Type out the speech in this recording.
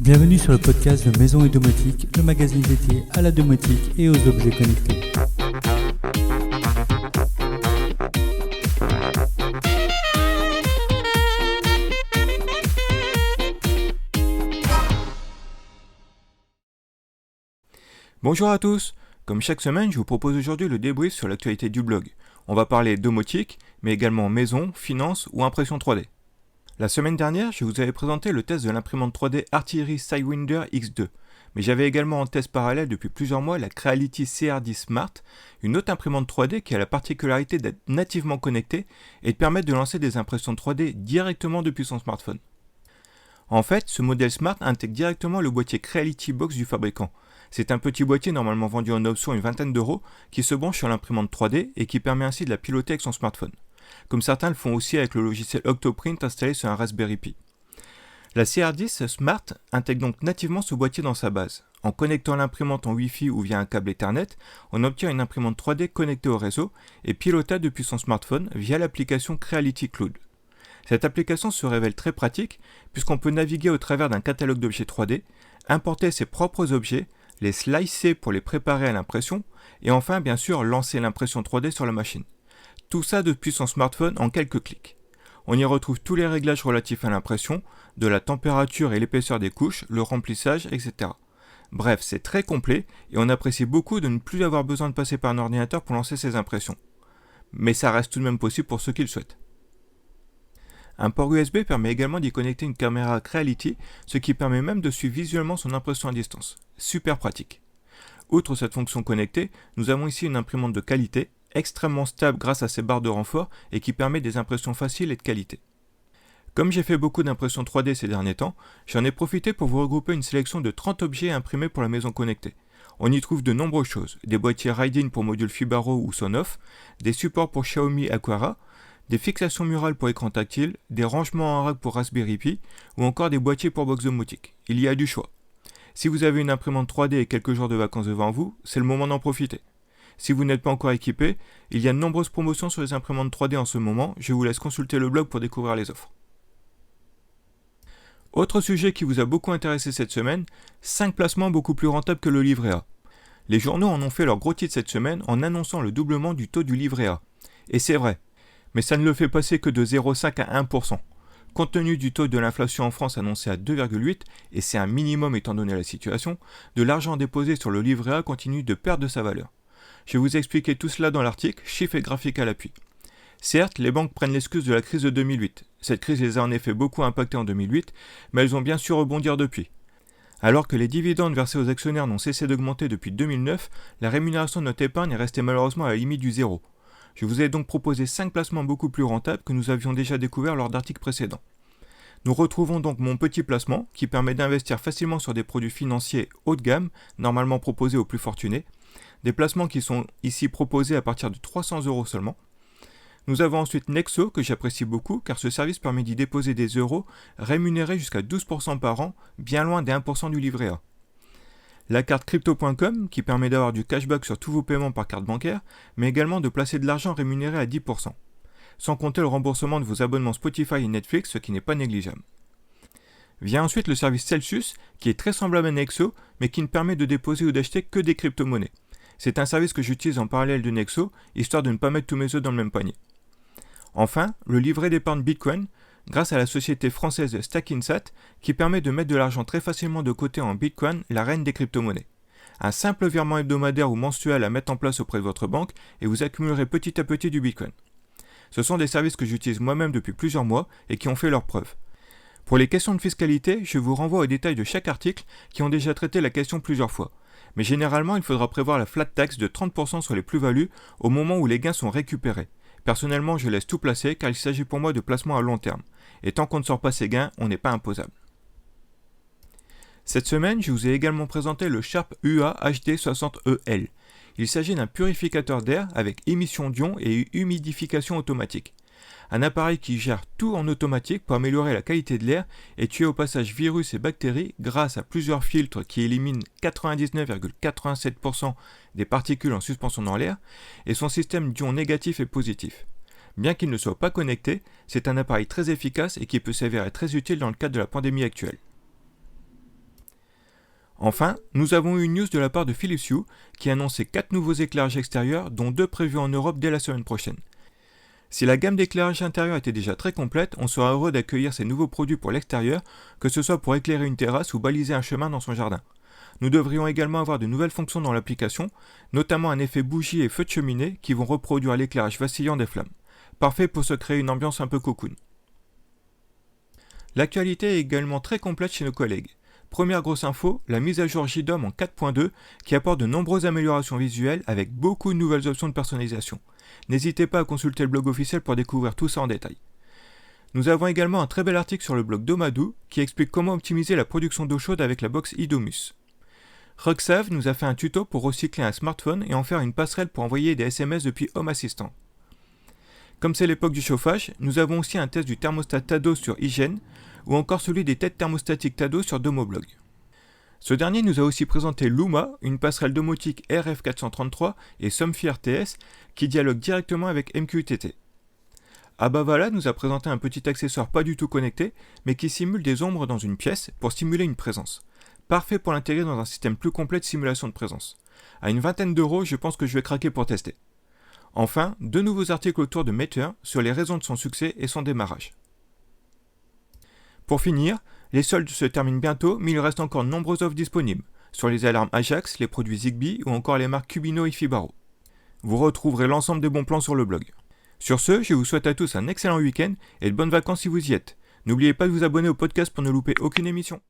Bienvenue sur le podcast de Maison et Domotique, le magazine dédié à la domotique et aux objets connectés. Bonjour à tous. Comme chaque semaine, je vous propose aujourd'hui le débrief sur l'actualité du blog. On va parler domotique, mais également maison, finance ou impression 3D. La semaine dernière, je vous avais présenté le test de l'imprimante 3D Artillery Sidewinder X2, mais j'avais également en test parallèle depuis plusieurs mois la Creality CR10 Smart, une autre imprimante 3D qui a la particularité d'être nativement connectée et de permettre de lancer des impressions 3D directement depuis son smartphone. En fait, ce modèle Smart intègre directement le boîtier Creality Box du fabricant. C'est un petit boîtier normalement vendu en option une vingtaine d'euros qui se branche sur l'imprimante 3D et qui permet ainsi de la piloter avec son smartphone, comme certains le font aussi avec le logiciel Octoprint installé sur un Raspberry Pi. La CR10 Smart intègre donc nativement ce boîtier dans sa base. En connectant l'imprimante en Wi-Fi ou via un câble Ethernet, on obtient une imprimante 3D connectée au réseau et pilotable depuis son smartphone via l'application Creality Cloud. Cette application se révèle très pratique puisqu'on peut naviguer au travers d'un catalogue d'objets 3D, importer ses propres objets, les slicer pour les préparer à l'impression et enfin bien sûr lancer l'impression 3D sur la machine. Tout ça depuis son smartphone en quelques clics. On y retrouve tous les réglages relatifs à l'impression, de la température et l'épaisseur des couches, le remplissage, etc. Bref, c'est très complet et on apprécie beaucoup de ne plus avoir besoin de passer par un ordinateur pour lancer ses impressions. Mais ça reste tout de même possible pour ceux qui le souhaitent. Un port USB permet également d'y connecter une caméra Creality, ce qui permet même de suivre visuellement son impression à distance. Super pratique. Outre cette fonction connectée, nous avons ici une imprimante de qualité, extrêmement stable grâce à ses barres de renfort et qui permet des impressions faciles et de qualité. Comme j'ai fait beaucoup d'impressions 3D ces derniers temps, j'en ai profité pour vous regrouper une sélection de 30 objets imprimés pour la maison connectée. On y trouve de nombreuses choses, des boîtiers Ride-in pour modules Fibaro ou Sonoff, des supports pour Xiaomi Aquara, des fixations murales pour écran tactile, des rangements en rack pour Raspberry Pi ou encore des boîtiers pour box domotique. Il y a du choix. Si vous avez une imprimante 3D et quelques jours de vacances devant vous, c'est le moment d'en profiter. Si vous n'êtes pas encore équipé, il y a de nombreuses promotions sur les imprimantes 3D en ce moment, je vous laisse consulter le blog pour découvrir les offres. Autre sujet qui vous a beaucoup intéressé cette semaine, 5 placements beaucoup plus rentables que le livret A. Les journaux en ont fait leur gros titre cette semaine en annonçant le doublement du taux du livret A. Et c'est vrai, mais ça ne le fait passer que de 0,5 à 1%. Compte tenu du taux de l'inflation en France annoncé à 2,8, et c'est un minimum étant donné la situation, de l'argent déposé sur le livret A continue de perdre de sa valeur. Je vais vous expliquer tout cela dans l'article, chiffres et graphiques à l'appui. Certes, les banques prennent l'excuse de la crise de 2008. Cette crise les a en effet beaucoup impactés en 2008, mais elles ont bien su rebondir depuis. Alors que les dividendes versés aux actionnaires n'ont cessé d'augmenter depuis 2009, la rémunération de notre épargne est restée malheureusement à la limite du zéro. Je vous ai donc proposé 5 placements beaucoup plus rentables que nous avions déjà découverts lors d'articles précédents. Nous retrouvons donc mon petit placement qui permet d'investir facilement sur des produits financiers haut de gamme, normalement proposés aux plus fortunés, des placements qui sont ici proposés à partir de 300 € seulement. Nous avons ensuite Nexo que j'apprécie beaucoup car ce service permet d'y déposer des euros rémunérés jusqu'à 12% par an, bien loin des 1% du livret A. La carte crypto.com qui permet d'avoir du cashback sur tous vos paiements par carte bancaire, mais également de placer de l'argent rémunéré à 10%. Sans compter le remboursement de vos abonnements Spotify et Netflix, ce qui n'est pas négligeable. Vient ensuite le service Celsius qui est très semblable à Nexo, mais qui ne permet de déposer ou d'acheter que des crypto-monnaies. C'est un service que j'utilise en parallèle de Nexo, histoire de ne pas mettre tous mes œufs dans le même panier. Enfin, le livret d'épargne Bitcoin, grâce à la société française Stackinsat, qui permet de mettre de l'argent très facilement de côté en Bitcoin, la reine des crypto-monnaies. Un simple virement hebdomadaire ou mensuel à mettre en place auprès de votre banque et vous accumulerez petit à petit du Bitcoin. Ce sont des services que j'utilise moi-même depuis plusieurs mois et qui ont fait leurs preuves. Pour les questions de fiscalité, je vous renvoie aux détails de chaque article qui ont déjà traité la question plusieurs fois. Mais généralement, il faudra prévoir la flat tax de 30% sur les plus-values au moment où les gains sont récupérés. Personnellement, je laisse tout placer car il s'agit pour moi de placements à long terme. Et tant qu'on ne sort pas ses gains, on n'est pas imposable. Cette semaine, je vous ai également présenté le Sharp UA HD60EL. Il s'agit d'un purificateur d'air avec émission d'ions et humidification automatique. Un appareil qui gère tout en automatique pour améliorer la qualité de l'air et tuer au passage virus et bactéries grâce à plusieurs filtres qui éliminent 99,87% des particules en suspension dans l'air et son système d'ions négatifs et positifs. Bien qu'il ne soit pas connecté, c'est un appareil très efficace et qui peut s'avérer très utile dans le cadre de la pandémie actuelle. Enfin, nous avons eu une news de la part de Philips Hue qui annonçait 4 nouveaux éclairages extérieurs dont 2 prévus en Europe dès la semaine prochaine. Si la gamme d'éclairage intérieur était déjà très complète, on sera heureux d'accueillir ces nouveaux produits pour l'extérieur, que ce soit pour éclairer une terrasse ou baliser un chemin dans son jardin. Nous devrions également avoir de nouvelles fonctions dans l'application, notamment un effet bougie et feu de cheminée qui vont reproduire l'éclairage vacillant des flammes. Parfait pour se créer une ambiance un peu cocoon. L'actualité est également très complète chez nos collègues. Première grosse info, la mise à jour JDOM en 4.2 qui apporte de nombreuses améliorations visuelles avec beaucoup de nouvelles options de personnalisation. N'hésitez pas à consulter le blog officiel pour découvrir tout ça en détail. Nous avons également un très bel article sur le blog d'Omadou qui explique comment optimiser la production d'eau chaude avec la box Idomus. Rugsave nous a fait un tuto pour recycler un smartphone et en faire une passerelle pour envoyer des SMS depuis Home Assistant. Comme c'est l'époque du chauffage, nous avons aussi un test du thermostat Tado sur Hygiene ou encore celui des têtes thermostatiques Tado sur Domoblog. Ce dernier nous a aussi présenté Luma, une passerelle domotique RF433 et Somfy RTS qui dialogue directement avec MQTT. Abavala nous a présenté un petit accessoire pas du tout connecté mais qui simule des ombres dans une pièce pour simuler une présence. Parfait pour l'intégrer dans un système plus complet de simulation de présence. À une vingtaine d'euros, je pense que je vais craquer pour tester. Enfin, 2 nouveaux articles autour de Meteor sur les raisons de son succès et son démarrage. Pour finir, les soldes se terminent bientôt, mais il reste encore de nombreuses offres disponibles, sur les alarmes Ajax, les produits Zigbee ou encore les marques Cubino et Fibaro. Vous retrouverez l'ensemble des bons plans sur le blog. Sur ce, je vous souhaite à tous un excellent week-end et de bonnes vacances si vous y êtes. N'oubliez pas de vous abonner au podcast pour ne louper aucune émission.